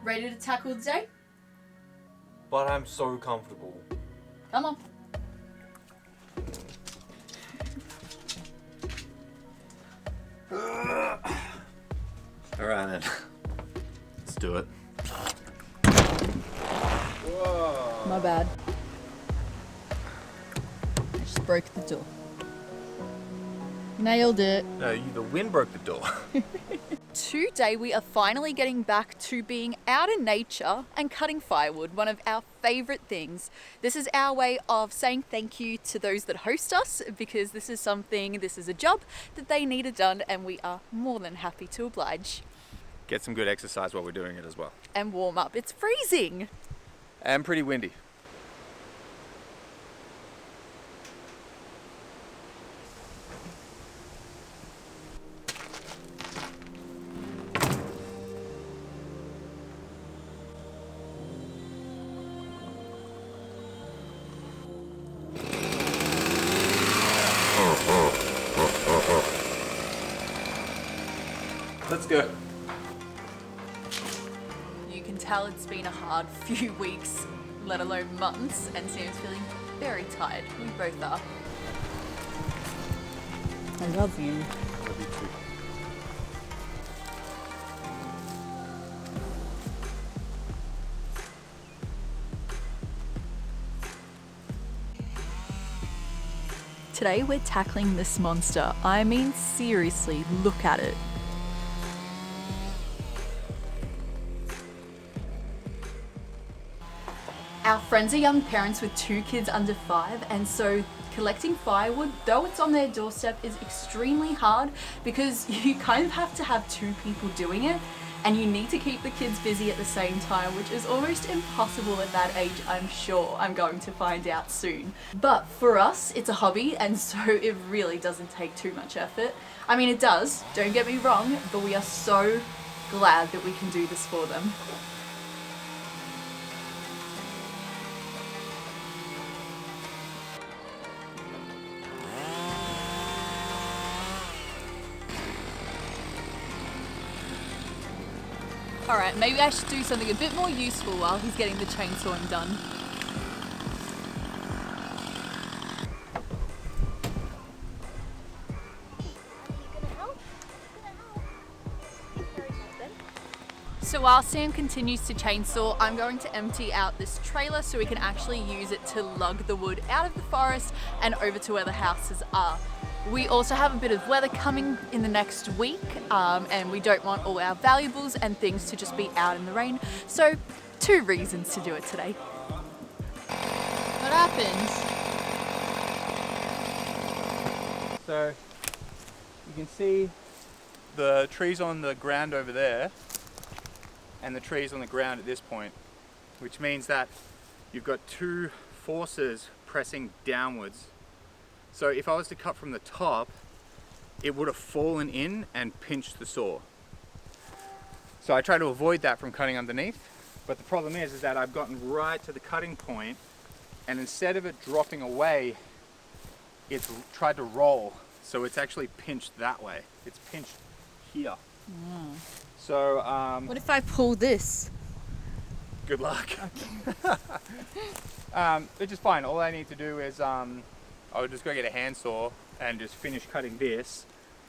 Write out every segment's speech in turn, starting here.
Ready to tackle the day? But I'm so comfortable. Come on. Alright then. Let's do it. Whoa. My bad. I just broke the door. Nailed it. No, the wind broke the door. Today we are finally getting back to being out in nature and cutting firewood, one of our favourite things. This is our way of saying thank you to those that host us, because this is a job that they needed done, and we are more than happy to oblige. Get some good exercise while we're doing it as well. And warm up. It's freezing. And pretty windy. Let's go. You can tell it's been a hard few weeks, let alone months, and Sam's feeling very tired. We both are. I love you. Love you too. Today we're tackling this monster. I mean, seriously, look at it. Our friends are young parents with 2 kids under 5, and so collecting firewood, though it's on their doorstep, is extremely hard because you kind of have to have 2 people doing it, and you need to keep the kids busy at the same time, which is almost impossible at that age, I'm sure. I'm going to find out soon. But for us, it's a hobby, and so it really doesn't take too much effort. I mean, it does, don't get me wrong, but we are so glad that we can do this for them. Alright, maybe I should do something a bit more useful while he's getting the chainsawing done. So while Sam continues to chainsaw, I'm going to empty out this trailer so we can actually use it to lug the wood out of the forest and over to where the houses are. We also have a bit of weather coming in the next week, and we don't want all our valuables and things to just be out in the rain. So 2 reasons to do it today. What happened? So you can see the trees on the ground over there and the trees on the ground at this point, which means that you've got 2 forces pressing downwards. So if I was to cut from the top, it would have fallen in and pinched the saw. So I try to avoid that from cutting underneath, but the problem is that I've gotten right to the cutting point, and instead of it dropping away, it's tried to roll. So it's actually pinched that way. It's pinched here. Mm. So What if I pull this? good luck. Which is fine. All I need to do is I'll just go get a handsaw and just finish cutting this,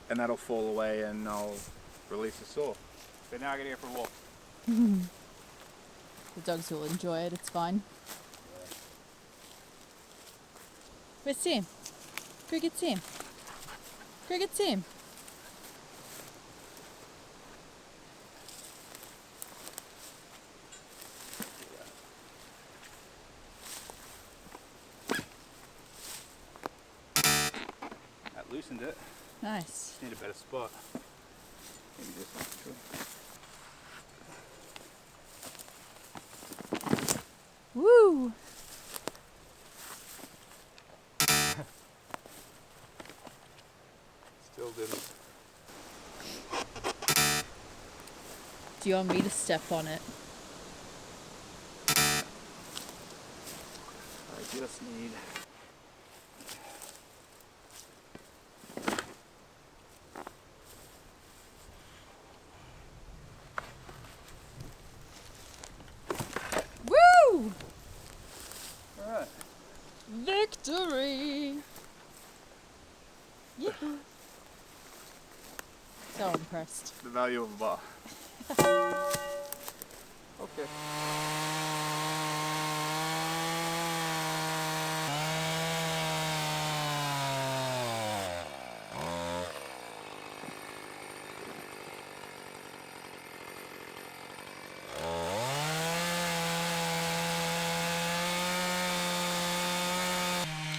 and that'll fall away and I'll release the saw. But now I gotta go for a walk. The dogs will enjoy it, it's fine. Where's Sam? Go get Sam. Go get Sam. Loosened it. Nice. Just need a better spot. Maybe this one. Woo! Still didn't. Do you want me to step on it? I just need. impressed. The value of a bar. Okay.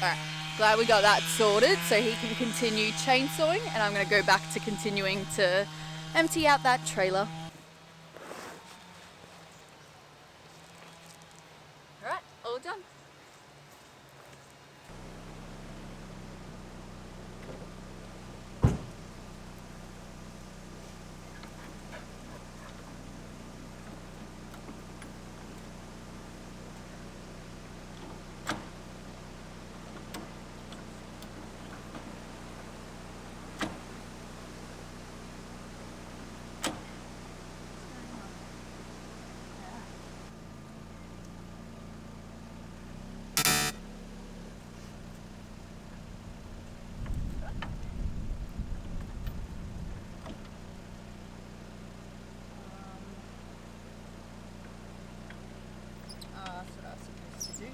Alright, glad we got that sorted so he can continue chainsawing, and I'm going to go back to continuing to empty out that trailer. Alright, all done. That's what I was supposed to do.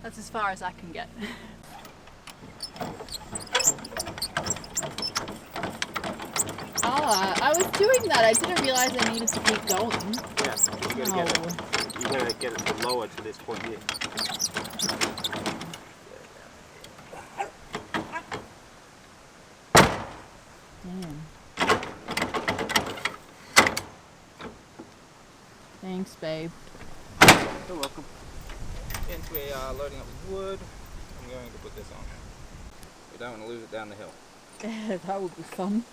That's as far as I can get. Ah, I was doing that. I didn't realize I needed to keep going. Yeah, you gotta get it lower to this point here. Damn. Thanks, babe. You're welcome. Since we are loading up with wood, I'm going to put this on. We don't want to lose it down the hill. That would be fun.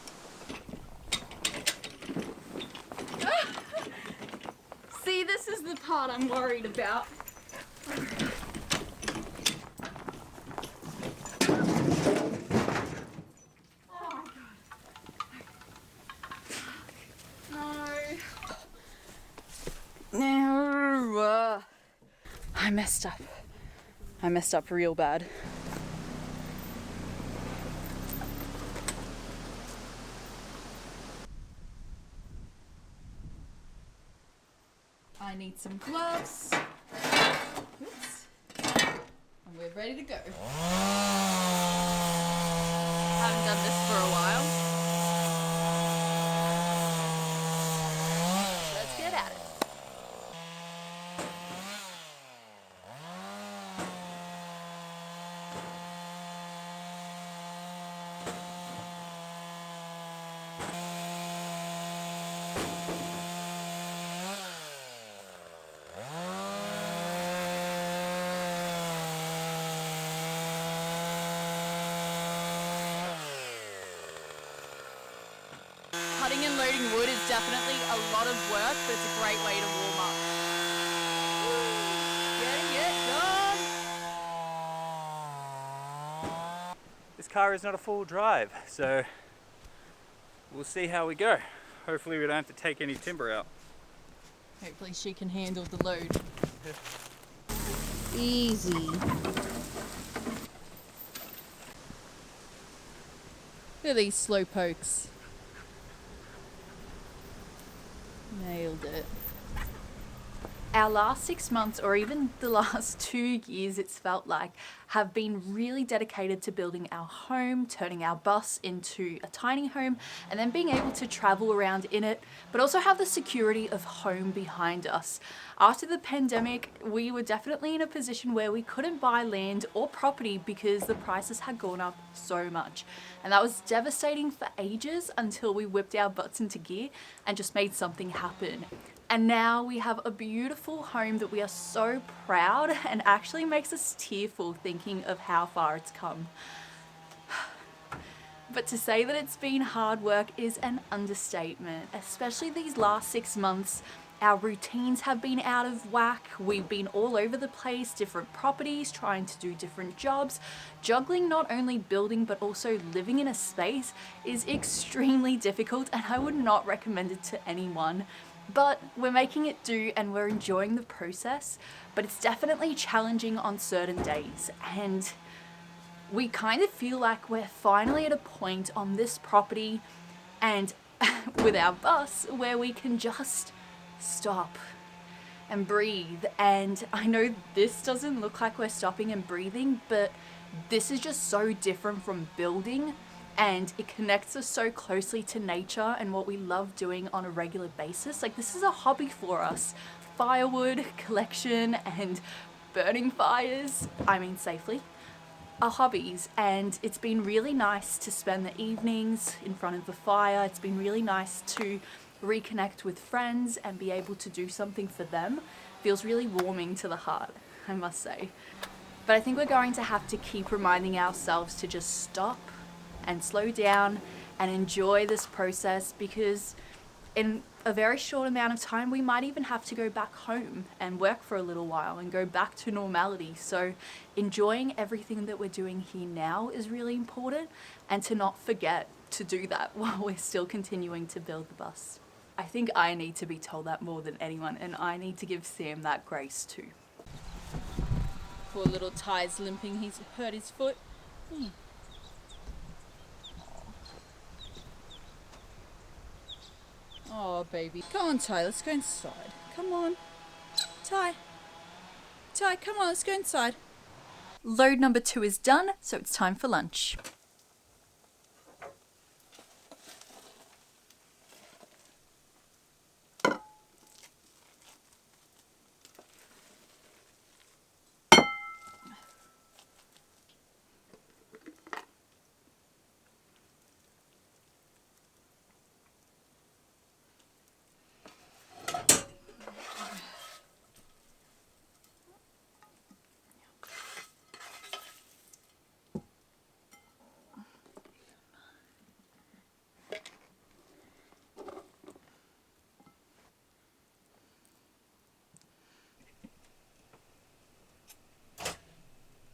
See, this is the part I'm worried about. Oh my god. No. I messed up. I messed up real bad. I need some gloves. Oops. And we're ready to go. Haven't done this for a while. Let's get at it. Cutting and loading wood is definitely a lot of work, but it's a great way to warm up. Getting it done. This car is not a full drive, so we'll see how we go. Hopefully we don't have to take any timber out. Hopefully she can handle the load. Easy. Look at these slow pokes. Nailed it. Our last 6 months, or even the last 2 years, it's felt like, have been really dedicated to building our home, turning our bus into a tiny home, and then being able to travel around in it, but also have the security of home behind us. After the pandemic, we were definitely in a position where we couldn't buy land or property because the prices had gone up so much. And that was devastating for ages until we whipped our butts into gear and just made something happen. And now we have a beautiful home that we are so proud, and actually makes us tearful thinking of how far it's come. But to say that it's been hard work is an understatement, especially these last 6 months. Our routines have been out of whack. We've been all over the place, different properties, trying to do different jobs. Juggling not only building but also living in a space is extremely difficult, and I would not recommend it to anyone. But we're making it do and we're enjoying the process, but it's definitely challenging on certain days. And we kind of feel like we're finally at a point on this property and with our bus where we can just stop and breathe. And I know this doesn't look like we're stopping and breathing, but this is just so different from building, and it connects us so closely to nature and what we love doing on a regular basis. Like, this is a hobby for us. Firewood collection and burning fires, I mean safely, are hobbies, and it's been really nice to spend the evenings in front of the fire. It's been really nice to reconnect with friends and be able to do something for them. Feels really warming to the heart, I must say. But I think we're going to have to keep reminding ourselves to just stop and slow down and enjoy this process, because in a very short amount of time we might even have to go back home and work for a little while and go back to normality. So enjoying everything that we're doing here now is really important, and to not forget to do that while we're still continuing to build the bus. I think I need to be told that more than anyone, and I need to give Sam that grace too. Poor little Ty's limping, he's hurt his foot. Oh, baby. Come on, Ty, let's go inside. Come on. Ty, come on, let's go inside. Load number 2 is done, so it's time for lunch.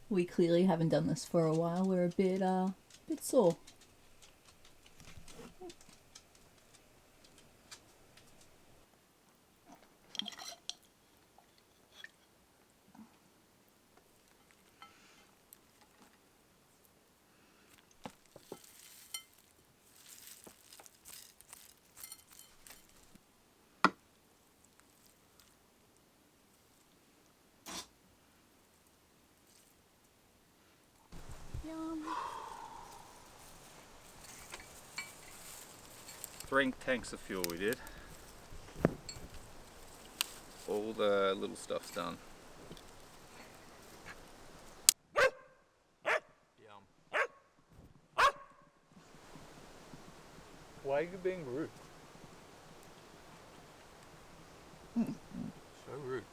We clearly haven't done this for a while. We're a bit sore. Yum. 3 tanks of fuel we did. All the little stuff's done. Yum. Why are you being rude? So rude.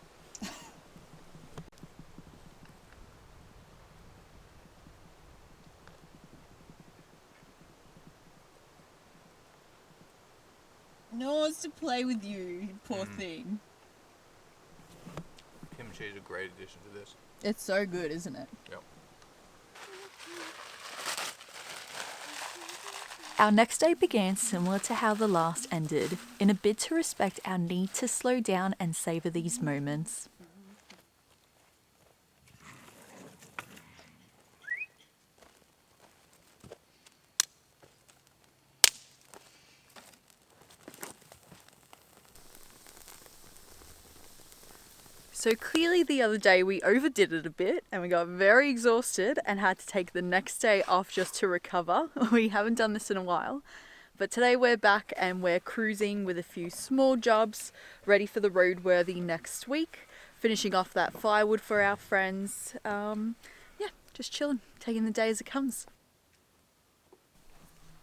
No one wants to play with you, poor thing. Kimchi's a great addition to this. It's so good, isn't it? Yep. Our next day began similar to how the last ended, in a bid to respect our need to slow down and savour these moments. So clearly the other day we overdid it a bit and we got very exhausted and had to take the next day off just to recover. We haven't done this in a while, but today we're back and we're cruising with a few small jobs ready for the roadworthy next week, finishing off that firewood for our friends. Yeah, just chilling, taking the day as it comes.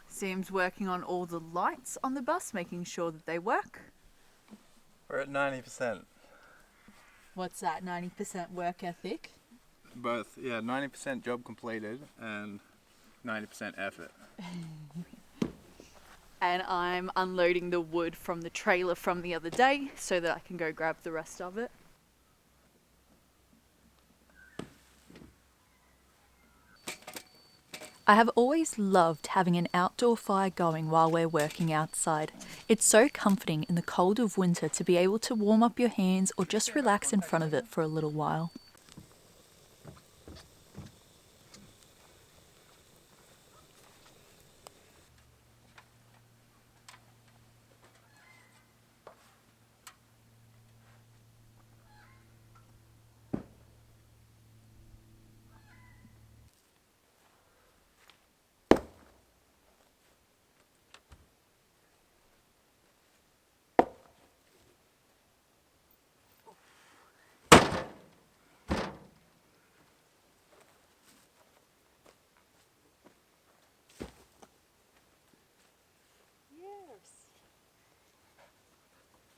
Sam's working on all the lights on the bus, making sure that they work. We're at 90%. What's that, 90% work ethic? Both, yeah, 90% job completed and 90% effort. and I'm unloading the wood from the trailer from the other day so that I can go grab the rest of it. I have always loved having an outdoor fire going while we're working outside. It's so comforting in the cold of winter to be able to warm up your hands or just relax in front of it for a little while.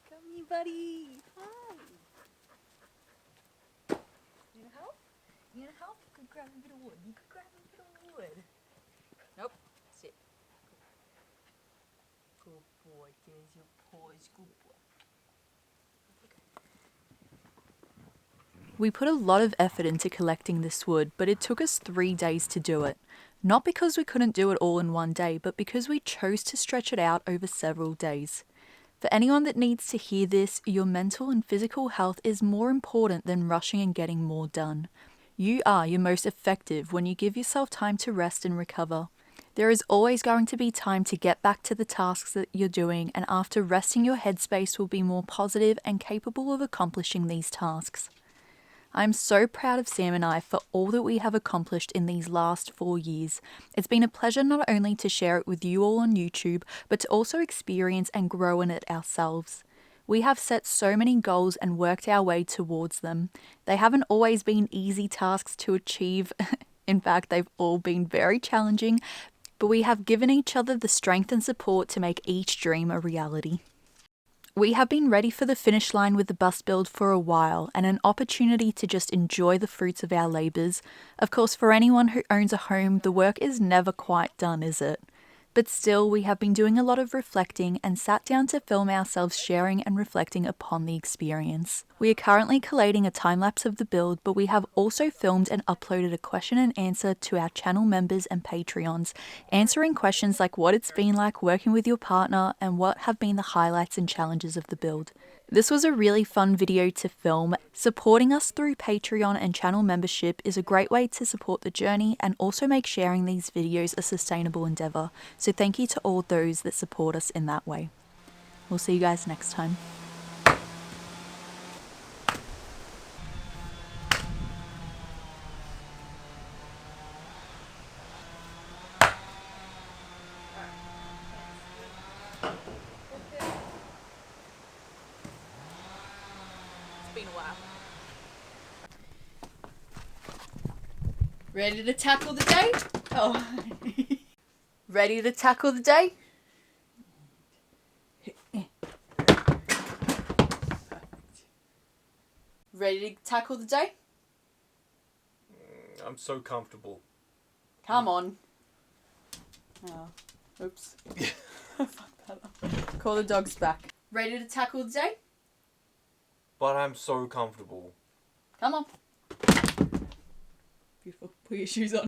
Come here, buddy. Hi. You wanna help? You wanna help? You could grab a bit of wood. You could grab a bit of wood. Nope. Sit. Good boy. There's your paws. Good boy. We put a lot of effort into collecting this wood, but it took us 3 days to do it. Not because we couldn't do it all in one day, but because we chose to stretch it out over several days. For anyone that needs to hear this, your mental and physical health is more important than rushing and getting more done. You are your most effective when you give yourself time to rest and recover. There is always going to be time to get back to the tasks that you're doing, and after resting, your headspace will be more positive and capable of accomplishing these tasks. I'm so proud of Sam and I for all that we have accomplished in these last 4 years. It's been a pleasure not only to share it with you all on YouTube, but to also experience and grow in it ourselves. We have set so many goals and worked our way towards them. They haven't always been easy tasks to achieve. In fact, they've all been very challenging, but we have given each other the strength and support to make each dream a reality. We have been ready for the finish line with the bus build for a while, and an opportunity to just enjoy the fruits of our labours. Of course, for anyone who owns a home, the work is never quite done, is it? But still, we have been doing a lot of reflecting and sat down to film ourselves sharing and reflecting upon the experience. We are currently collating a time-lapse of the build, but we have also filmed and uploaded a question and answer to our channel members and Patreons, answering questions like what it's been like working with your partner and what have been the highlights and challenges of the build. This was a really fun video to film. Supporting us through Patreon and channel membership is a great way to support the journey and also make sharing these videos a sustainable endeavour. So thank you to all those that support us in that way. We'll see you guys next time. Been a while. Ready to tackle the day? Oh. Ready to tackle the day? Ready to tackle the day? I'm so comfortable. Come on. Oh, oops. Fuck that up. Call the dogs back. Ready to tackle the day? But I'm so comfortable. Come on. Beautiful. Put your shoes on.